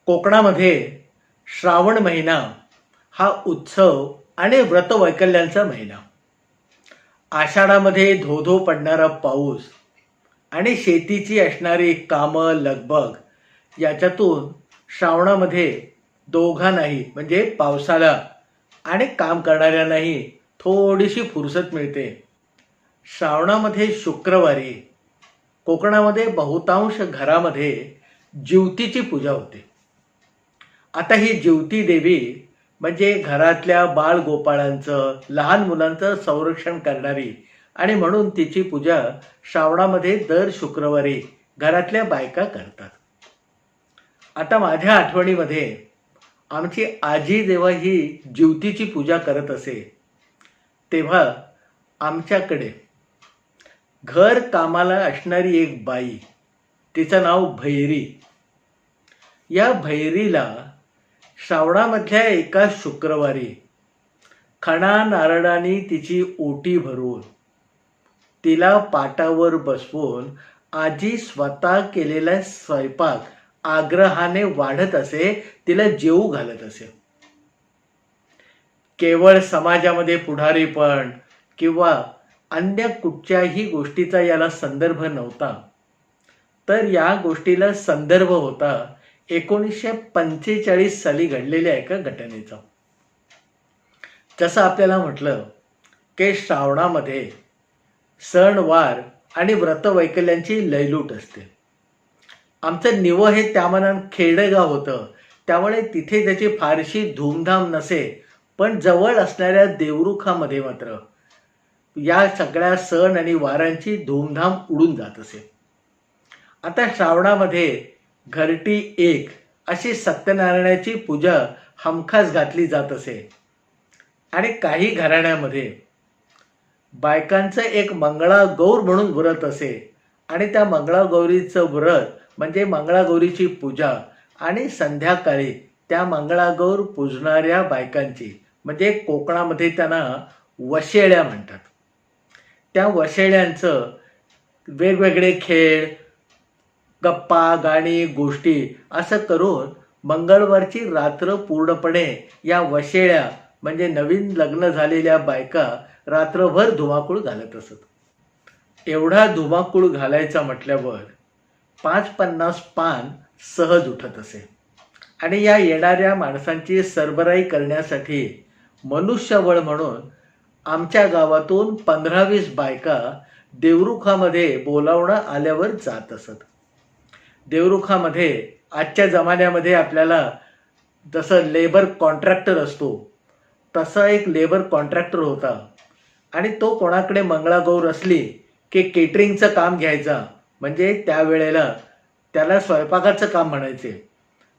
कोकणामध्ये श्रावण महिना हा उत्सव आणि व्रतवैकल्यांचा महिना. आषाढामध्ये धो पडणारा पाऊस आणि शेतीची असणारी कामं लगबग याच्यातून श्रावणामध्ये दोघांनाही म्हणजे पावसाला आणि काम करणाऱ्यांनाही थोडीशी फुरसत मिळते. श्रावणामध्ये शुक्रवारी कोकणामध्ये बहुतांश घरामध्ये जिवतीची पूजा होते. आता ही जिवती देवी म्हणजे घरातल्या बाळगोपाळांचं लहान मुलांचं संरक्षण करणारी आणि म्हणून तिची पूजा श्रावणामध्ये दर शुक्रवारी घरातल्या बायका करतात. आता माझ्या आठवणीमध्ये आमची आजी जेव्हा ही जिवतीची पूजा करत असे तेव्हा आमच्याकडे घर कामाला असणारी एक बाई, तिचं नाव भैरी. या भैरीला श्रावणामधल्या एका शुक्रवारी खणा नारळाने तिची ओटी भरून तिला पाटावर बसवून आजी स्वतः केलेला स्वयंपाक आग्रहाने वाढत असे, तिला जेवू घालत असे. केवळ समाजामध्ये पुढारीपण किंवा अन्य कुठच्याही गोष्टीचा याला संदर्भ नव्हता, तर या गोष्टीला संदर्भ होता 1945 साली घडलेल्या एका घटनेचा. जसं आपल्याला म्हटलं की श्रावणामध्ये सणवार आणि व्रतवैकल्यांची लयलूट असते. आमचं निव हे त्यामानानं खेडेगाव होतं, त्यामुळे तिथे त्याची फारशी धूमधाम नसे, पण जवळ असणाऱ्या देवरुखामध्ये मात्र या सगळ्या सण आणि वारांची धूमधाम उडून जात असे. आता श्रावणामध्ये घरटी एक अशी सत्यनारायणाची पूजा हमखास घातली जात असे आणि काही घराण्यामध्ये बायकांचं एक मंगळागौर म्हणून व्रत असे आणि त्या मंगळागौरीचं व्रत म्हणजे मंगळागौरीची पूजा आणि संध्याकाळी त्या मंगळागौर पूजणाऱ्या बायकांची म्हणजे कोकणामध्ये त्यांना वशेळ्या म्हणतात. त्या वशेळ्यांचं वेगवेगळे खेळ, गप्पा, गाणी, गोष्टी असं करून मंगळवारची रात्र पूर्णपणे या वशेळ्या म्हणजे नवीन लग्न झालेल्या बायका रात्रभर धुमाकूळ घालत असत. एवढा धुमाकूळ घालायचा म्हटल्यावर 5-50 पान सहज उठत असे आणि या येणाऱ्या माणसांची सरबराई करण्यासाठी मनुष्यबळ म्हणून आमच्या गावातून 15-20 बायका देवरुखामध्ये बोलावणं आल्यावर जात असत. देवरुखामध्ये आजच्या जमान्यामध्ये आपल्याला जसं लेबर कॉन्ट्रॅक्टर असतो तसा एक लेबर कॉन्ट्रॅक्टर होता आणि तो कोणाकडे मंगळागौर असली की केटरिंगचं काम घ्यायचा, म्हणजे त्यावेळेला त्याला स्वयंपाकाचं काम म्हणायचे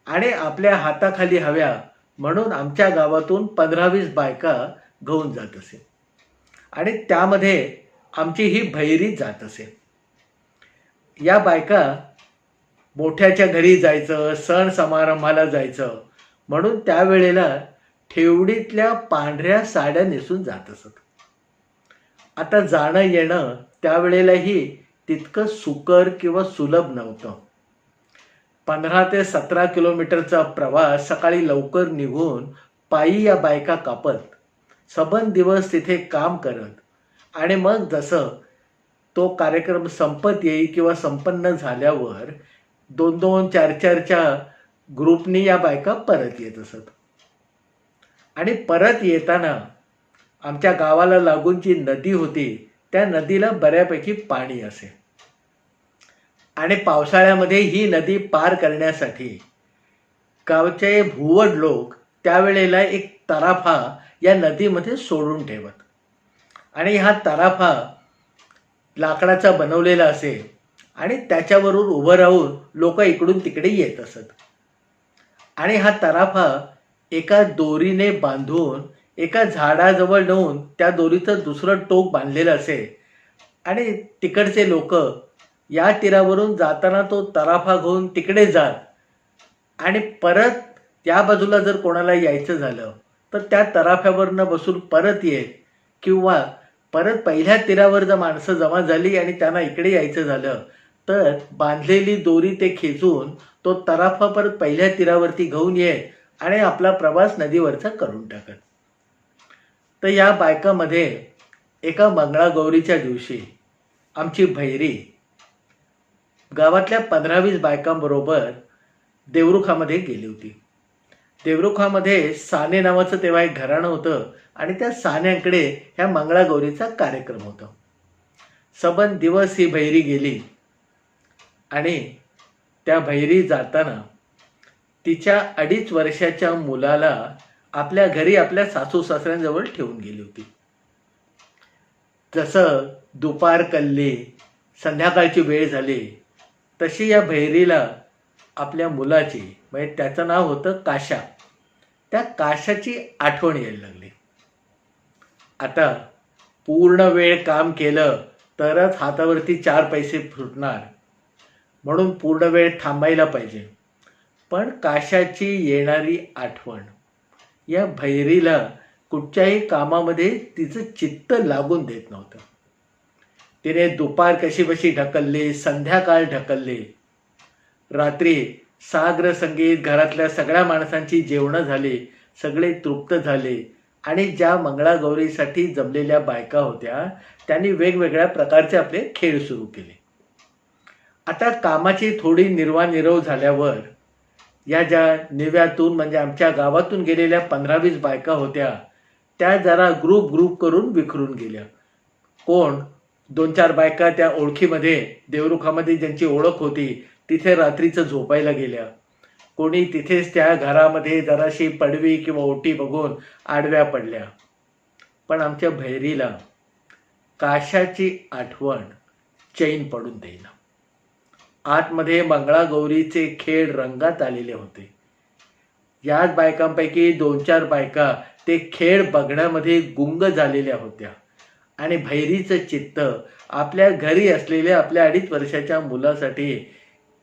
आणि आपल्या हाताखाली हव्या म्हणून आमच्या गावातून 15-20 बायका घेऊन जात असे आणि त्यामध्ये आमची ही भैरी जात असे. या बायका मोठ्याच्या घरी जायचं, सण समारंभाला जायचं म्हणून त्यावेळेला ठेवडीतल्या पांढऱ्या साड्या नेसून जात असत. आता जाणं येणं त्यावेळेलाही तितकं सुकर किंवा सुलभ नव्हतं. 15 ते 17 किलोमीटरचा प्रवास सकाळी लवकर निघून पायी या बायका कापत सबंध दिवस तिथे काम करत आणि मग जसं तो कार्यक्रम संपत येईल किंवा संपन्न झाल्यावर 2-2, 4-4च्या ग्रुपनी या बायका परत येत असत. आणि परत येताना आमच्या गावाला लागून जी नदी होती त्या नदीला बऱ्यापैकी पाणी असे आणि पावसाळ्यामध्ये ही नदी पार करण्यासाठी गावचे भुवड लोक त्यावेळेला एक तराफा या नदीमध्ये सोडून ठेवत आणि हा तराफा लाकडाचा बनवलेला असे आणि त्याच्यावरून उभं राहून लोक इकडून तिकडे येत असत आणि हा तराफा एका दोरीने बांधून एका झाडाजवळ नेऊन त्या दोरीचं दुसरं टोक बांधलेलं असे आणि तिकडचे लोक या तीरावरून जाताना तो तराफा घेऊन तिकडे जात आणि परत त्या बाजूला जर कोणाला यायचं झालं तर त्या तराफ्यावरनं बसून परत येत किंवा परत पहिल्या तीरावर जर माणसं जमा झाली आणि त्यांना इकडे यायचं झालं तर बांधलेली दोरी ते खेचून तो तराफा परत पहिल्या तीरावरती घेऊन येत आणि आपला प्रवास नदीवरचा करून टाकत. तर या बायकामध्ये एका मंगळागौरीच्या दिवशी आमची भैरी गावातल्या 15-20 बायकांबरोबर देवरुखामध्ये गेली होती. देवरुखामध्ये साने नावाचं तेव्हा एक घराणं होतं आणि त्या सान्यांकडे ह्या मंगळागौरीचा कार्यक्रम होता. सबंध दिवस ही भैरी गेली आणि त्या भैरी जाताना तिच्या 2.5 वर्षाच्या मुलाला आपल्या घरी आपल्या सासू सासऱ्यांजवळ ठेवून गेली होती. जसं दुपार कल्ली, संध्याकाळची वेळ झाली, तशी या भैरीला आपल्या मुलाची, म्हणजे त्याचं नाव होतं काशा, त्या काशाची आठवण यायला लागली. आता पूर्ण वेळ काम केलं तरच हातावरती 4 पैसे फुटणार, म्हणून पूर्ण वेळ थांबायला पाहिजे. पण काशाची येणारी आठवण या भैरीला कुठच्याही कामामध्ये तिचं चित्त लागून देत नव्हतं. तिने दुपार कशीबशी ढकलली, संध्याकाळ ढकलली. रात्री साग्र संगीत, घरातल्या सगळ्या माणसांची जेवणं झाली, सगळे तृप्त झाले आणि ज्या मंगळागौरीसाठी जमलेल्या बायका होत्या त्यांनी वेगवेगळ्या प्रकारचे आपले खेळ सुरू केले. आता कामाची थोडी निर्वानिरव झाल्यावर या ज्या निव्यातून म्हणजे आमच्या गावातून गेलेल्या 15-20 बायका होत्या त्या जरा ग्रुप करून विखरून गेल्या. कोण 2-4 बायका त्या ओळखीमध्ये देवरुखामध्ये ज्यांची ओळख होती तिथे रात्रीचं झोपायला गेल्या. कोणी तिथेच त्या घरामध्ये जराशी पडवी किंवा ओटी बघून आडव्या पडल्या. पण आमच्या भैरीला काशाची आठवण चैन पडून देईना. आतमध्ये मंगळागौरीचे खेळ रंगात आलेले होते. याच बायकांपैकी 2-4 बायका ते खेळ बघण्यामध्ये गुंग झालेल्या होत्या आणि भैरीचं चित्त आपल्या घरी असलेल्या आपल्या 2.5 वर्षाच्या मुलासाठी,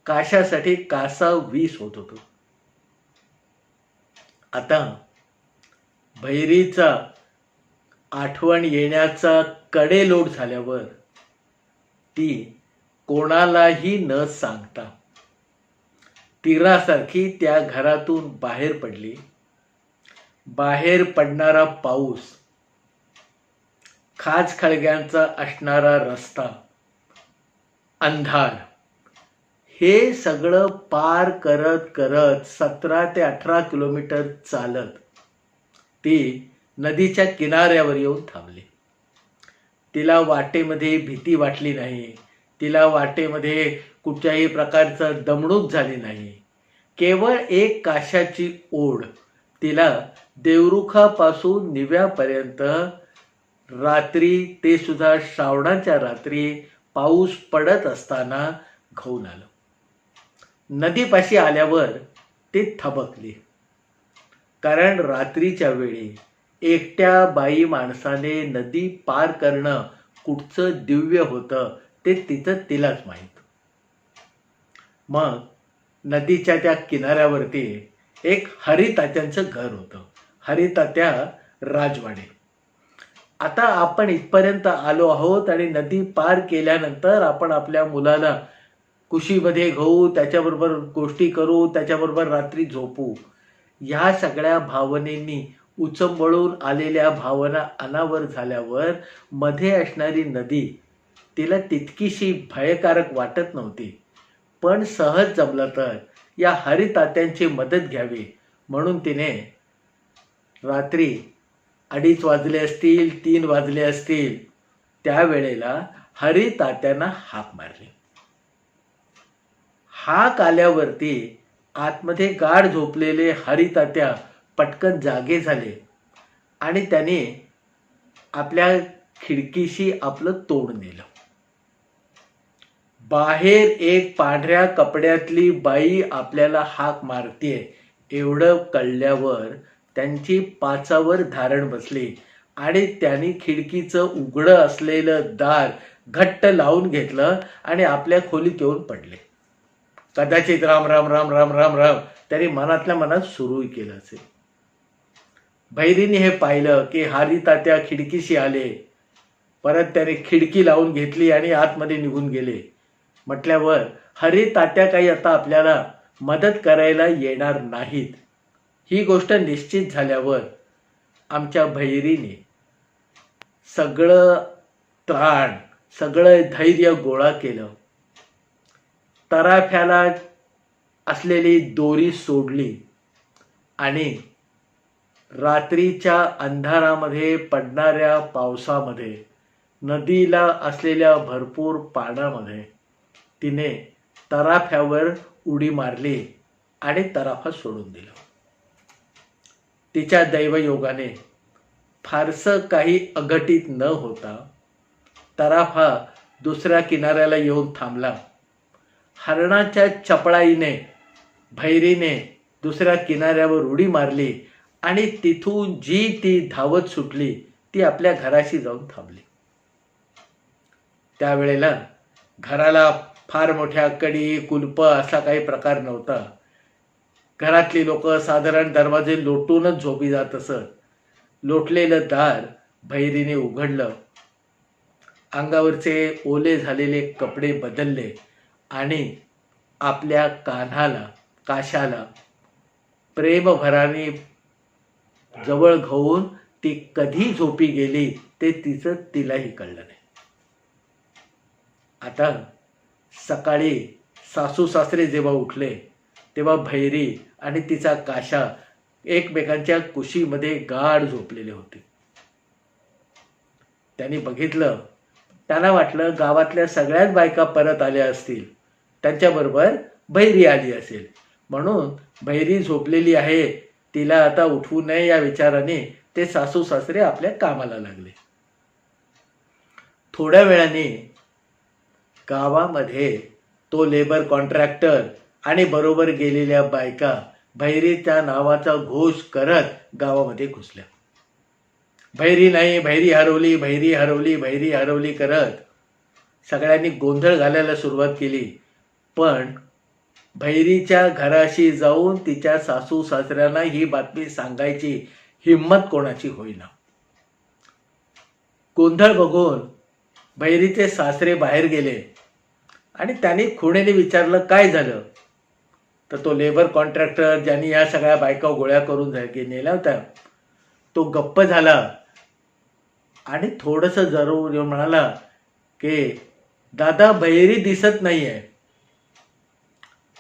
काशासाठी कासावीस होत होतं. आता भैरीचा आठवण येण्याचा कडेलोट झाल्यावर ती कोणालाही न सांगता तीरासारखी त्या घरातून बाहेर पडली. बाहेर पडणारा पाऊस, खाचखळग्यांचा असणारा रस्ता, अंधार, हे सगळं पार करत करत 17 ते 18 किलोमीटर चालत ती नदीच्या किनाऱ्यावर येऊन थांबली. तिला वाटेमध्ये भीती वाटली नाही. तिला वाटेमध्ये कुठच्याही प्रकारचं दमणूक झाली नाही. केवळ एक काशाची ओढ तिला देवरुखापासून निव्यापर्यंत रात्री, ते सुद्धा श्रावणाच्या रात्री पाऊस पडत असताना घेऊन आलं. नदीपाशी आल्यावर ती थबकली. कारण रात्रीच्या वेळी एकट्या बाई माणसाने नदी पार करणं कुठचं दिव्य होतं ते तिलाच माहीत. मग नदीच्या त्या किनाऱ्यावरती एक हरितात्यांचं घर होतं. हरितात्या राजवाडे. आता आपण इथपर्यंत आलो आहोत आणि नदी पार केल्यानंतर आपण आपल्या मुलाला कुशीमध्ये घेऊ, त्याच्याबरोबर गोष्टी करू, त्याच्याबरोबर रात्री झोपू, ह्या सगळ्या भावनेंनी उचंबळून आलेल्या भावना अनावर झाल्यावर मध्ये असणारी नदी तिला तितकीशी भयकारक वाटत नव्हती. पण सहज जमलं तर या हरितात्यांची मदत घ्यावी म्हणून तिने रात्री 2:30 वाजले असतील, 3 वाजले असतील, त्यावेळेला हरितात्यांना हाक मारली. हाक आल्यावरती आतमध्ये गाढ झोपलेले हरितात्या पटकन जागे झाले आणि त्याने आपल्या खिडकीशी आपलं तोंड नेलं. बाहेर एक पांढऱ्या कपड्यातली बाई आपल्याला हाक मारतेय एवढं कळल्यावर त्यांची पाचावर धारण बसली आणि त्यांनी खिडकीचं उघडं असलेलं दार घट्ट लावून घेतलं आणि आपल्या खोलीत येऊन पडले. कदाचित राम राम राम राम राम राम त्यांनी मनातल्या मनात सुरू केलं असेल. भैरीने हे पाहिलं की हरितात्या खिडकीशी आले. परत त्याने खिडकी लावून घेतली आणि आतमध्ये निघून गेले. म्हटल्यावर हरी तात्या काही आता आपल्याला मदत करायला येणार नाहीत ही गोष्ट निश्चित झाल्यावर आमच्या भैरीने सगळं त्राण, सगळं धैर्य गोळा केलं. तराफ्याला असलेली दोरी सोडली आणि रात्रीच्या अंधारामध्ये पडणाऱ्या पावसामध्ये नदीला असलेल्या भरपूर पाण्यामध्ये तिने तराफ्यावर उडी मारली आणि तराफा सोडून दिला. तिच्या दैवयोगाने फारसं काही अघटित न होता तराफा दुसऱ्या किनाऱ्याला येऊन थांबला. हरणाच्या चपळाईने भैरीने दुसऱ्या किनाऱ्यावर उडी मारली आणि तिथून जी ती धावत सुटली ती आपल्या घराशी जाऊन थांबली. त्यावेळेला घराला फार मोठ्या कडी कुलप असा काही प्रकार नव्हता. घरातली लोक साधारण दरवाजे लोटूनच झोपी जात असत. लोटलेलं दार भैरीने उघडलं. अंगावरचे ओले झालेले कपडे बदलले आणि आपल्या काशाला प्रेमभराने जवळ घेऊन ती कधी झोपी गेली ते तिलाही कळलं नाही. आता सकाळी सासू सासरे जेव्हा उठले तेव्हा भैरी आणि तिचा काशा एकमेकांच्या कुशीमध्ये गाढ झोपलेले होते. त्यांनी बघितलं. त्यांना वाटलं गावातल्या सगळ्याच बायका परत आल्या असतील, त्यांच्याबरोबर भैरी आली असेल, म्हणून भैरी झोपलेली आहे, तिला आता उठवू नये या विचाराने ते सासू सासरे आपल्या कामाला लागले. थोड्या वेळाने गावामध्ये तो लेबर कॉन्ट्रॅक्टर आणि बरोबर गेलेल्या बायका भैरीच्या नावाचा घोष करत गावामध्ये घुसल्या. भैरी नाही, भैरी हरवली, भैरी हरवली, भैरी हरवली करत सगळ्यांनी गोंधळ घालायला सुरुवात केली. पण भैरीच्या घराशी जाऊन तिच्या सासू सासऱ्यांना ही बातमी सांगायची हिम्मत कोणाची होईना. गोंधळ बघून भैरीचे सासरे बाहेर गेले आणि त्यांनी खुणेने विचारलं काय झालं. तर तो लेबर कॉन्ट्रॅक्टर ज्यांनी या सगळ्या बायका गोळ्या करून नेल्या होत्या तो गप्प झाला आणि थोडंसं जरूर म्हणाला की दादा भैरी दिसत नाहीये.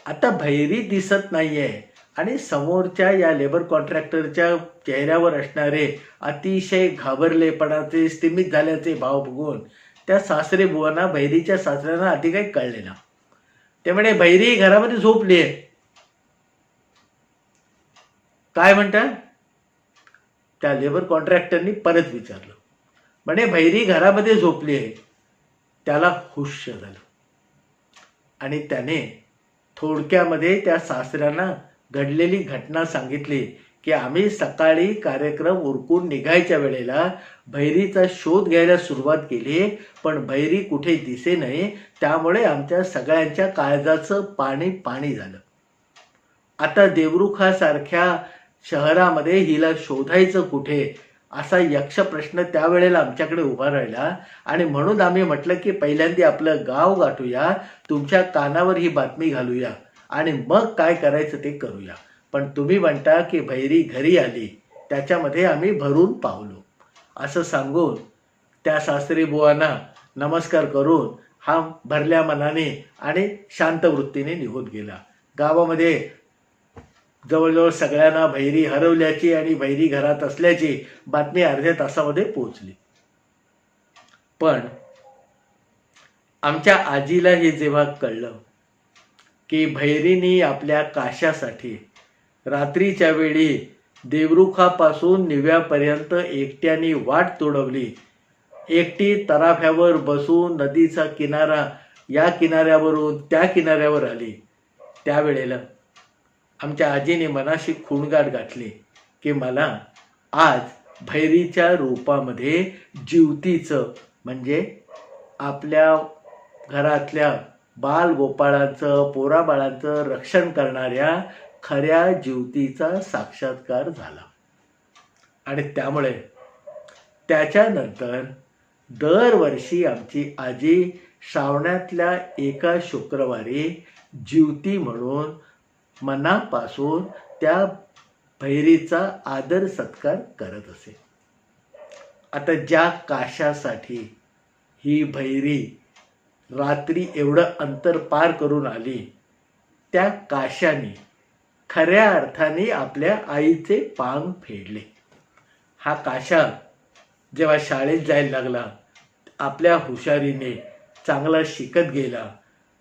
आता भैरी दिसत नाहीये आणि समोरच्या या लेबर कॉन्ट्रॅक्टरच्या चेहऱ्यावर असणारे अतिशय घाबरलेपणाचे स्तिमित झाल्याचे भाव बघून त्या सासरे बुवांना भैरीच्या सासऱ्यांना आधी काही कळले ना. ते म्हणे भैरी घरामध्ये झोपली आहे. काय म्हणता. त्या लेबर कॉन्ट्रॅक्टरनी परत विचारलं. म्हणे भैरी घरामध्ये झोपली आहे. त्याला हुश झालं आणि त्याने थोडक्यामध्ये त्या सासऱ्यांना घडलेली घटना सांगितली की आम्ही सकाळी कार्यक्रम उरकून निघायच्या वेळेला भैरीचा शोध घ्यायला सुरुवात केली, पण भैरी कुठे दिसे नाही, त्यामुळे आमच्या सगळ्यांच्या काळजाचं पाणी पाणी झालं. आता देवरुखासारख्या शहरामध्ये हिला शोधायचं कुठे असा यक्ष प्रश्न त्यावेळेला आमच्याकडे उभा राहिला आणि म्हणून आम्ही म्हटलं की पहिल्यांदा आपलं गाव गाठूया, तुमच्या कानावर ही बातमी घालूया आणि मग काय करायचं ते करूया. पण तुम्ही म्हणता की भैरी घरी आली, त्याच्यामध्ये आम्ही भरून पावलो. असं सांगून त्या सासरी बुवांना नमस्कार करून हा भरल्या मनाने आणि शांत वृत्तीने निघून गेला. गावामध्ये जवळजवळ सगळ्यांना भैरी हरवल्याची आणि भैरी घरात असल्याची बातमी अर्ध्या तासामध्ये पोहोचली. पण आमच्या आजीला हे जेव्हा कळलं की भैरीनी आपल्या काशासाठी रात्रीच्या वेळी देवरुखापासून निव्यापर्यंत एकट्याने वाट तोडवली, एकटी तराफ्यावर बसून नदीचा किनारा या किनाऱ्यावरून त्या किनाऱ्यावर आली, त्यावेळेला आमच्या आजीने मनाशी खूणगाठ गाठली की मला आज भैरीच्या रूपामध्ये जिवतीचं म्हणजे आपल्या घरातल्या बालगोपाळांचं पोराबाळांचं रक्षण करणाऱ्या खऱ्या जिवतीचा साक्षात्कार झाला. आणि त्यामुळे त्याच्यानंतर दरवर्षी आमची आजी श्रावणातल्या एका शुक्रवारी ज्युती म्हणून मनापासून त्या भैरीचा आदर सत्कार करत असे. आता ज्या काशासाठी ही भैरी रात्री एवढं अंतर पार करून आली, त्या काशाने खऱ्या अर्थाने आपल्या आईचे पांग फेडले. हा काशा जेव्हा शाळेत जायला लागला, आपल्या हुशारीने चांगला शिकत गेला.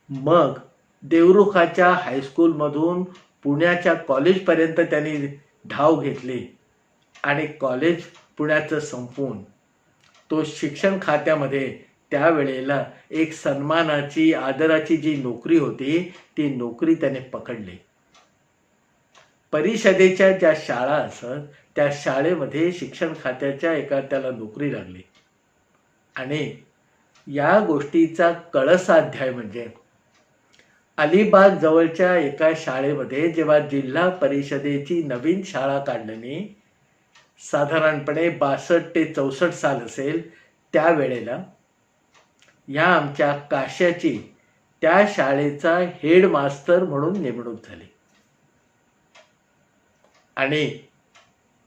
मग देवरुखाच्या हायस्कूलमधून पुण्याच्या कॉलेजपर्यंत त्यांनी धाव घेतली आणि कॉलेज पुण्याचं संपवून तो शिक्षण खात्यामध्ये त्यावेळेला एक सन्मानाची आदराची जी नोकरी होती ती नोकरी त्याने पकडली. परिषदेच्या ज्या शाळा असत त्या शाळेमध्ये शिक्षण खात्याच्या एका त्याला नोकरी लागली. आणि या गोष्टीचा कळसाध्याय म्हणजे अलिबाग जवळच्या एका शाळेमध्ये जेव्हा जिल्हा परिषदेची नवीन शाळा काढल्याने साधारणपणे 62 ते 64 साल असेल, त्यावेळेला या आमच्या काश्याची त्या शाळेचा हेडमास्तर म्हणून नेमणूक झाली. आणि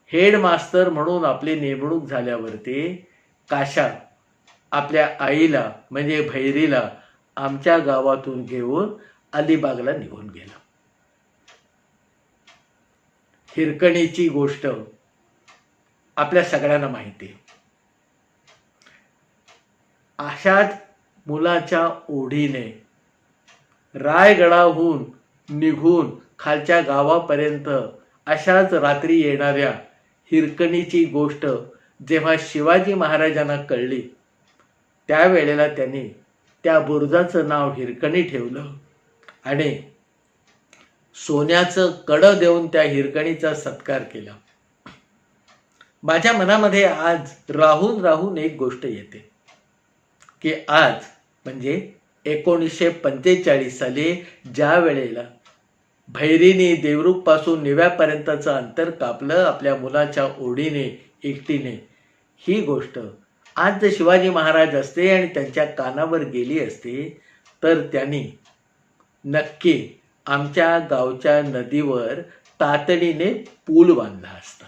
हेडमास्तर म्हणून आपली नेमणूक झाल्यावरती काशा आपल्या आईला म्हणजे भैरीला आमच्या गावातून घेऊन अलिबागला निघून गेला. हिरकणीची गोष्ट आपल्या सगळ्यांना माहिती आहे. अशाच मुलाच्या ओढीने रायगडाहून निघून खालच्या गावापर्यंत अशाच रात्री येणाऱ्या हिरकणीची गोष्ट जेव्हा शिवाजी महाराजांना कळली, त्यावेळेला त्यांनी त्या बुरुजाचं नाव हिरकणी ठेवलं आणि सोन्याचं कडं देऊन त्या हिरकणीचा सत्कार केला. माझ्या मनामध्ये आज राहून राहून एक गोष्ट येते की आज म्हणजे 1945 साली ज्या वेळेला भैरीने देवरुखपासून निव्यापर्यंतचं अंतर कापलं आपल्या मुलाच्या ओढीने एकटीने, ही गोष्ट आज जर शिवाजी महाराज असते आणि त्यांच्या कानावर गेली असती तर त्यांनी नक्की आमच्या गावच्या नदीवर तातडीने पूल बांधला असता.